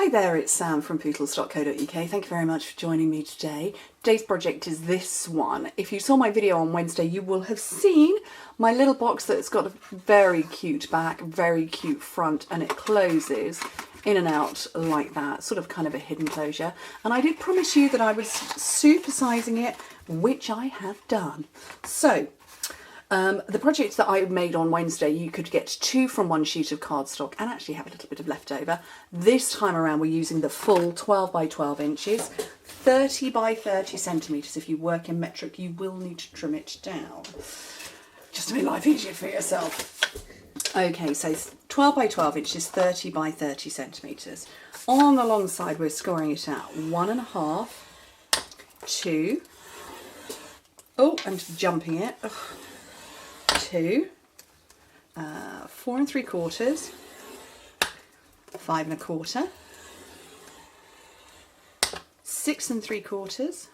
Hi there, it's Sam from pootles.co.uk. Thank you very much for joining me today. Today's project is this one. If you saw my video on Wednesday, you will have seen my little box that's got a very cute back, very cute front, and it closes in and out like that, sort of kind of a hidden closure. And I did promise you that I was supersizing it, which I have done. So, the project that I made on Wednesday, you could get 2 from 1 sheet of cardstock and actually have a little bit of leftover. This time around we're using the full 12 by 12 inches, 30 by 30 centimetres. If you work in metric, you will need to trim it down, just to make life easier for yourself. Okay, so 12 by 12 inches, 30 by 30 centimetres. On the long side we're scoring it out 1.5, 2, oh, and jumping it. Ugh. 2, 4 3/4, 5 1/4, 6 3/4,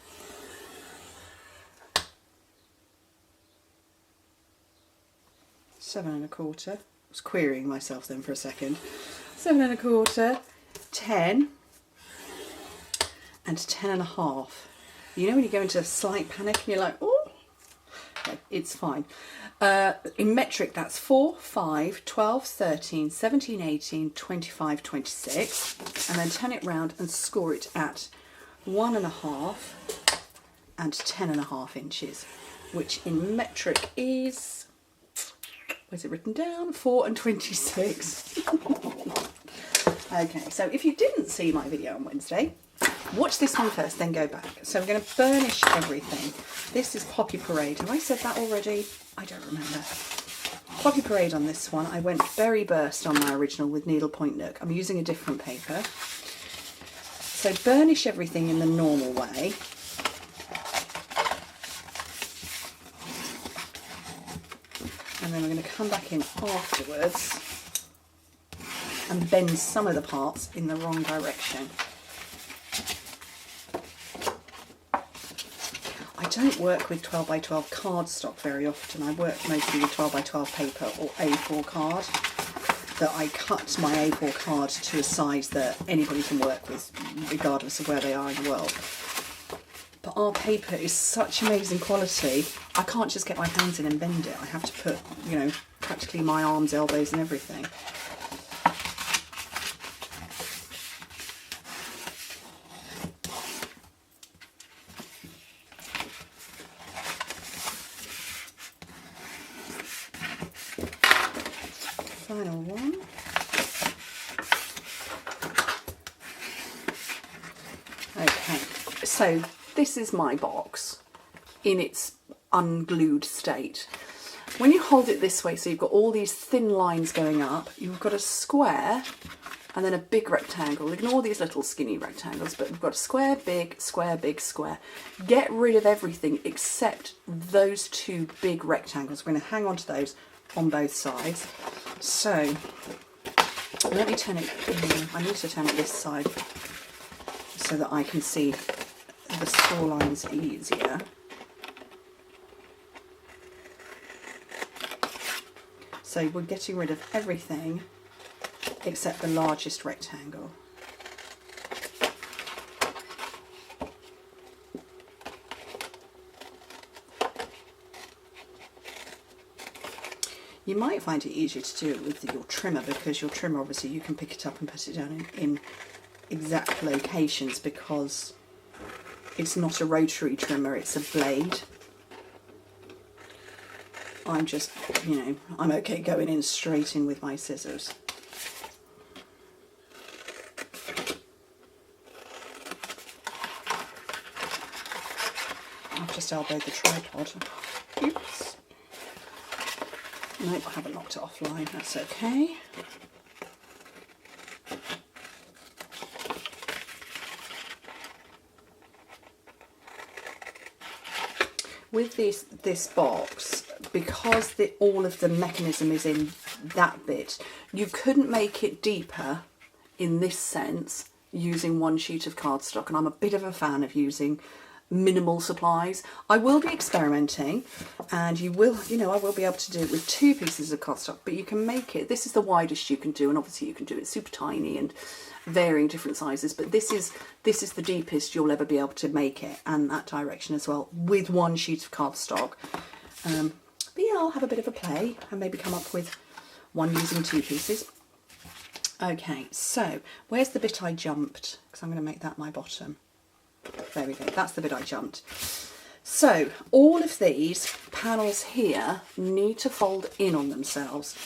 7 1/4. I was querying myself then for a second. 7 1/4, 10, and 10 1/2. You know when you go into a slight panic and you're like, oh, okay, it's fine. In metric, that's 4, 5, 12, 13, 17, 18, 25, 26, and then turn it round and score it at 1.5 and 10.5 inches, which in metric is, where's it written down? 4 and 26. Okay, so if you didn't see my video on Wednesday, watch this one first, then go back. So we're going to burnish everything. This is Poppy Parade. Have I said that already? I don't remember. Poppy Parade on this one. I went Berry Burst on my original with Needlepoint Nook. I'm using a different paper. So burnish everything in the normal way. And then we're going to come back in afterwards and bend some of the parts in the wrong direction. I don't work with 12 by 12 cardstock very often. I work mostly with 12 by 12 paper or A4 card, that I cut my A4 card to a size that anybody can work with regardless of where they are in the world. But our paper is such amazing quality, I can't just get my hands in and bend it. I have to put, you know, practically my arms, elbows and everything. Final one. Okay, so this is my box in its unglued state. When you hold it this way, so you've got all these thin lines going up, you've got a square and then a big rectangle. Ignore these little skinny rectangles, but we've got a square, big, square, big, square. Get rid of everything except those 2 big rectangles. We're going to hang on to those on both sides. So let me turn it, I need to turn it this side so that I can see the score lines easier. So we're getting rid of everything except the largest rectangle. You might find it easier to do it with your trimmer, because your trimmer, obviously, you can pick it up and put it down in exact locations, because it's not a rotary trimmer, it's a blade. I'm just, you know, I'm okay going in straight in with my scissors. I've just elbowed the tripod. Oops. Nope, I haven't knocked it offline, that's okay. With this box, because all of the mechanism is in that bit, you couldn't make it deeper in this sense using 1 sheet of cardstock, and I'm a bit of a fan of using minimal supplies. I will be experimenting, and you will, you know, I will be able to do it with 2 pieces of cardstock, but you can make it, this is the widest you can do, and obviously you can do it super tiny and varying different sizes, but this is the deepest you'll ever be able to make it, and that direction as well, with 1 sheet of cardstock. But yeah, I'll have a bit of a play and maybe come up with one using 2 pieces. Okay, so where's the bit I jumped? Because I'm going to make that my bottom. There we go, that's the bit I jumped. So all of these panels here need to fold in on themselves,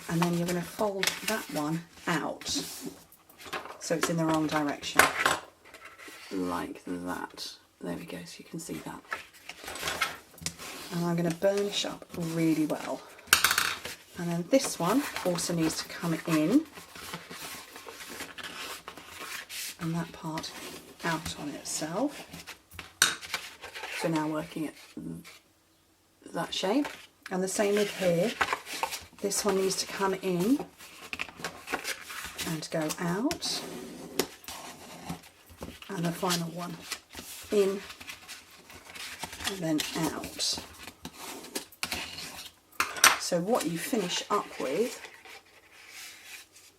and then you're going to fold that one out so it's in the wrong direction, like that. There we go, so you can see that. And I'm going to burnish up really well. And then this one also needs to come in, and that part out on itself. So now working at that shape. And the same with here. This one needs to come in and go out. And the final one in and then out. So what you finish up with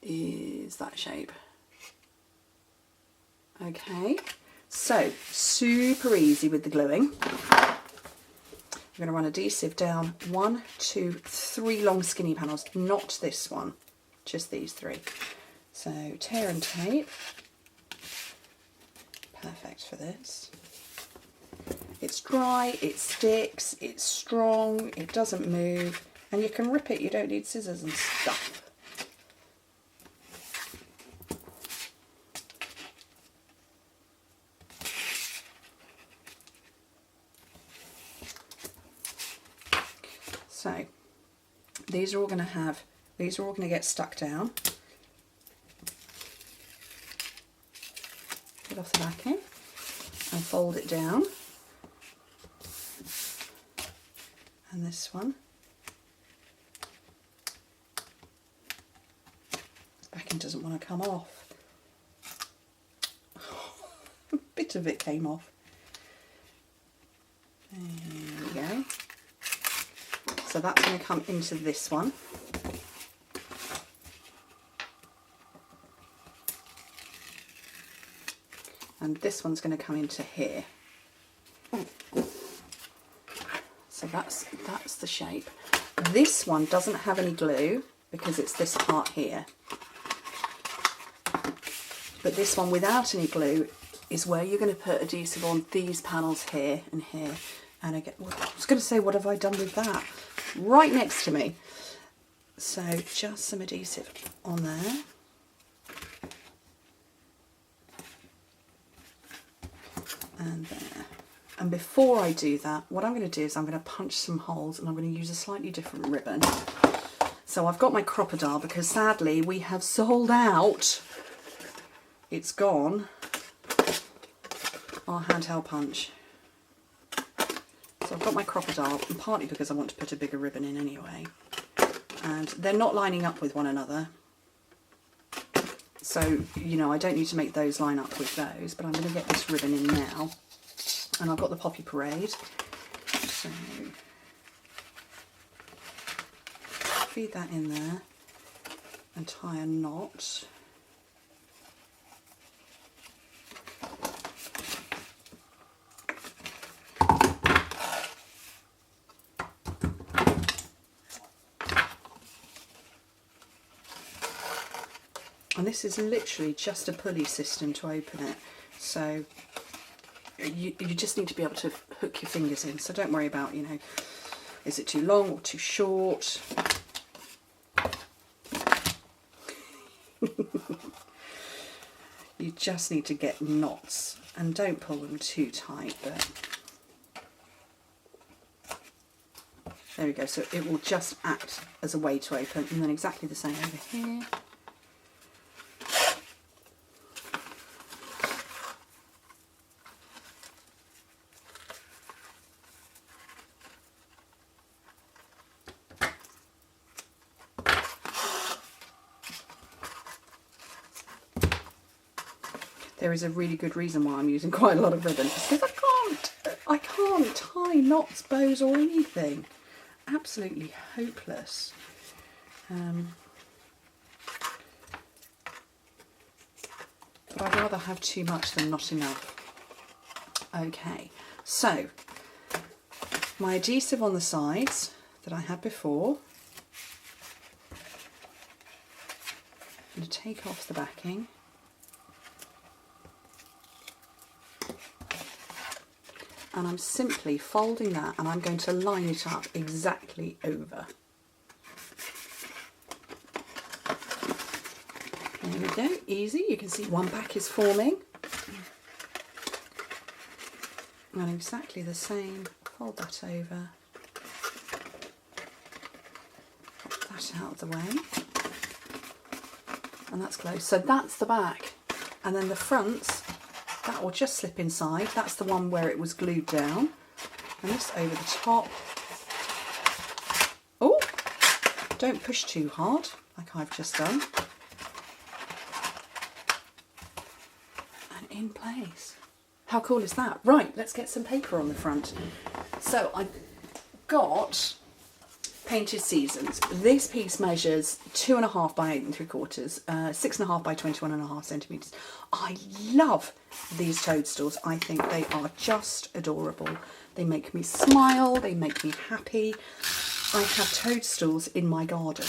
is that shape. Okay, so super easy with the gluing. I'm going to run adhesive down 1, 2, 3 long skinny panels, not this one, just these 3. So tear and tape, perfect for this. It's dry, it sticks, it's strong, it doesn't move, and you can rip it, you don't need scissors and stuff. So these are all going to get stuck down. Get off the backing and fold it down. And this one, backing doesn't want to come off. A bit of it came off. There we go. So that's going to come into this one. And this one's going to come into here. So that's the shape. This one doesn't have any glue because it's this part here. But this one without any glue is where you're going to put adhesive on these panels here and here. And again, I was going to say, what have I done with that? Right next to me. So just some adhesive on there. And there. And before I do that, what I'm going to do is I'm going to punch some holes, and I'm going to use a slightly different ribbon. So I've got my Crop-A-Dile because sadly we have sold out. It's gone. Our handheld punch. So I've got my Crop-A-Dile, and partly because I want to put a bigger ribbon in anyway. And they're not lining up with one another. So, you know, I don't need to make those line up with those, but I'm going to get this ribbon in now. And I've got the Poppy Parade. So, feed that in there and tie a knot. And this is literally just a pulley system to open it. So you just need to be able to hook your fingers in. So don't worry about, you know, is it too long or too short? You just need to get knots, and don't pull them too tight, but there we go. So it will just act as a way to open, and then exactly the same over here. there is a really good reason why I'm using quite a lot of ribbon. Because I can't tie knots, bows or anything. Absolutely hopeless. But I'd rather have too much than not enough. Okay, so my adhesive on the sides that I had before. I'm going to take off the backing. And I'm simply folding that and I'm going to line it up exactly over. There we go, easy. You can see one back is forming. And exactly the same, fold that over. Pop that out of the way. And that's close. So that's the back. And then the fronts, that will just slip inside. That's the one where it was glued down. And this over the top. Oh, don't push too hard, like I've just done. And in place. How cool is that? Right, let's get some paper on the front. So I've got Painted Seasons. This piece measures 2.5 by 8 3/4, 6.5 by 21.5 centimetres. I love these toadstools. I think they are just adorable. They make me smile, they make me happy. I have toadstools in my garden.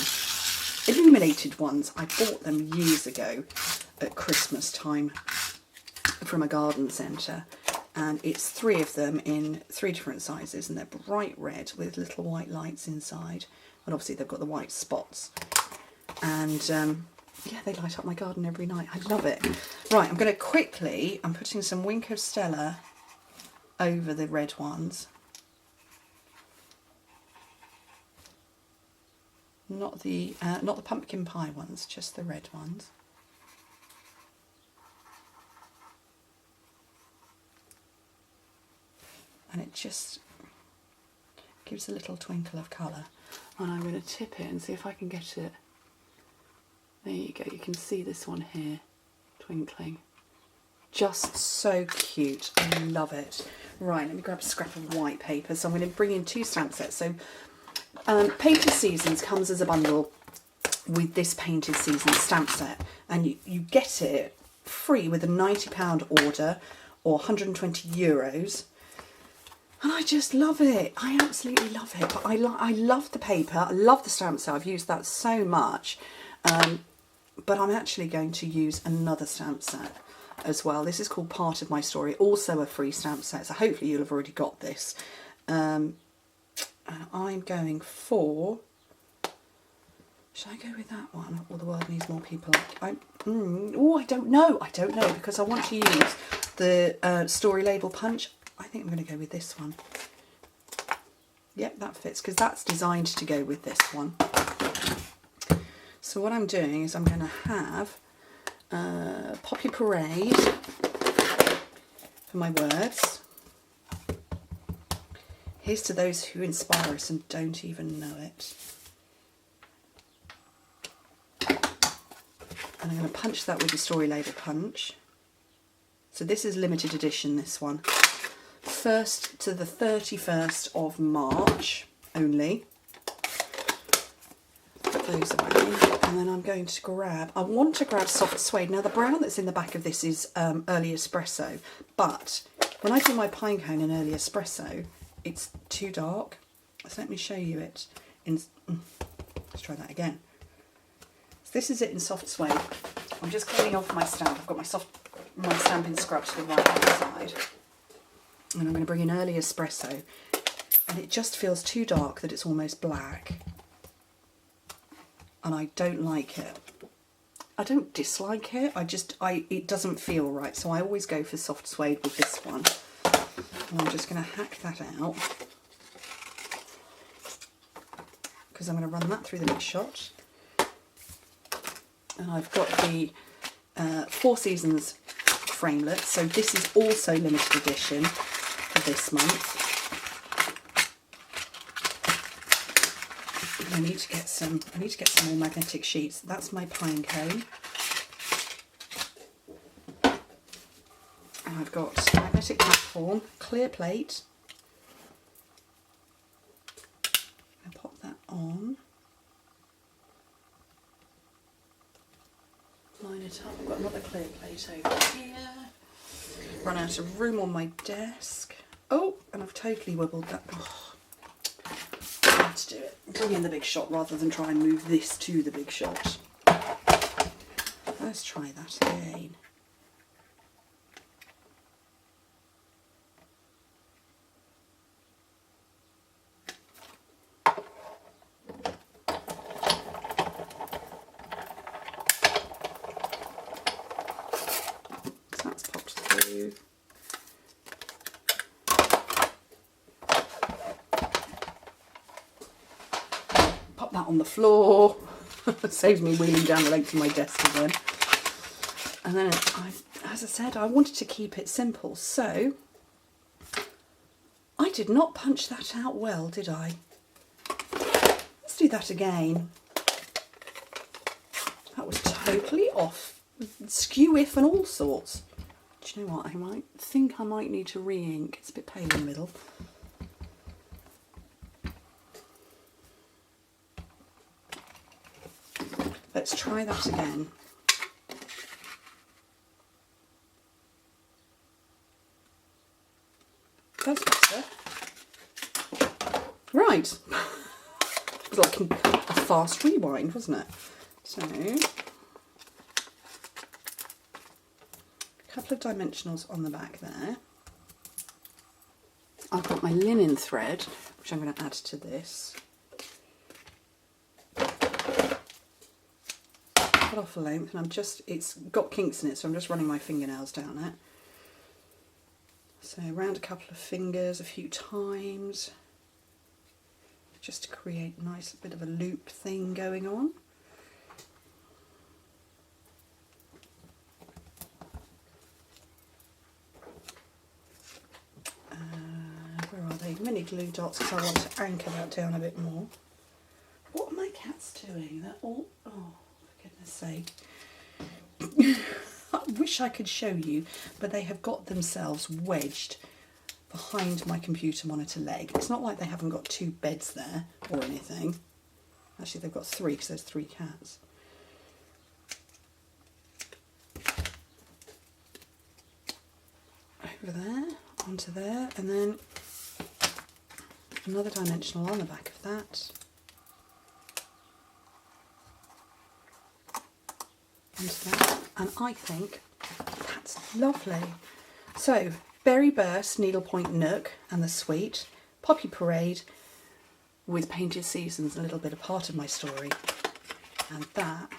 Illuminated ones. I bought them years ago at Christmas time from a garden centre. And it's 3 of them in 3 different sizes, and they're bright red with little white lights inside. And obviously they've got the white spots. And yeah, they light up my garden every night. I love it. Right, I'm going to quickly, I'm putting some Wink of Stella over the red ones. Not the pumpkin pie ones, just the red ones. And it just gives a little twinkle of colour. And I'm going to tip it and see if I can get it. There you go, you can see this one here, twinkling. Just so cute, I love it. Right, let me grab a scrap of white paper. So I'm going to bring in 2 stamp sets. So Painted Seasons comes as a bundle with this Painted Seasons stamp set. And you get it free with a £90 order or 120 euros. And I just love it. I absolutely love it. But I love the paper. I love the stamp set. I've used that so much. But I'm actually going to use another stamp set as well. This is called Part of My Story. Also a free stamp set. So hopefully you'll have already got this. And I'm going for... Should I go with that one? Or The World Needs More People? Oh, I don't know. I don't know. Because I want to use the Story Label Punch. I think I'm going to go with this one. Yep, that fits, because that's designed to go with this one. So what I'm doing is I'm going to have Poppy Parade for my words. Here's to those who inspire us and don't even know it. And I'm going to punch that with the Story Label Punch. So this is limited edition, this one. 1st to the 31st of March only. Put those away, and then I'm going to grab, I want to grab Soft Suede. Now the brown that's in the back of this is Early Espresso, but when I do my pine cone in Early Espresso, it's too dark. So let me show you it. Let's try that again. So this is it in Soft Suede. I'm just cleaning off my stamp. I've got my stamping scrub to the right hand side. And I'm going to bring in Early Espresso, and it just feels too dark that it's almost black, and I don't like it. I don't dislike it, it doesn't feel right, so I always go for Soft Suede with this one. And I'm just going to hack that out, because I'm going to run that through the next shot. And I've got the 4 Seasons framelit, so this is also limited edition for this month. I need to get some more magnetic sheets. That's my pine cone. I've got magnetic platform, clear plate. I'll pop that on. Line it up. I've got another clear plate over here. Run out of room on my desk. Oh, and I've totally wibbled that. Oh, I had to do it. Bring in the big shot rather than try and move this to the big shot. Let's try that again. So that's popped through. Pop that on the floor. Saves me wheeling down the length of my desk again. And then, as I said, I wanted to keep it simple, so I did not punch that out well, did I? Let's do that again. That was totally off. Skew if and all sorts. Do you know what? I might need to re-ink. It's a bit pale in the middle. Let's try that again. That's better. Right. It was like a fast rewind, wasn't it? So, a couple of dimensionals on the back there. I've got my linen thread, which I'm going to add to this. Cut off a length, and it's got kinks in it, so I'm just running my fingernails down it. So around a couple of fingers a few times, just to create a nice bit of a loop thing going on. Where are they? Mini glue dots, because I want to anchor that down a bit more. What are my cats doing? They're all... oh, for goodness sake. I wish I could show you, but they have got themselves wedged behind my computer monitor leg. It's not like they haven't got two beds there or anything. Actually, they've got three because there's 3 cats. Over there, onto there, and then another dimensional on the back of that. Onto that. And I think that's lovely. So, Berry Burst, Needlepoint Nook and the Sweet, Poppy Parade with Painted Seasons, a little bit of part of my story. And that,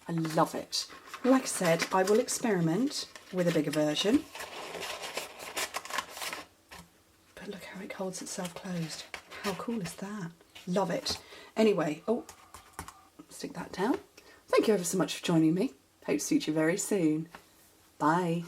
I love it. Like I said, I will experiment with a bigger version. But look how it holds itself closed. How cool is that? Love it. Anyway, oh, stick that down. Thank you ever so much for joining me. Hope to see you very soon. Bye.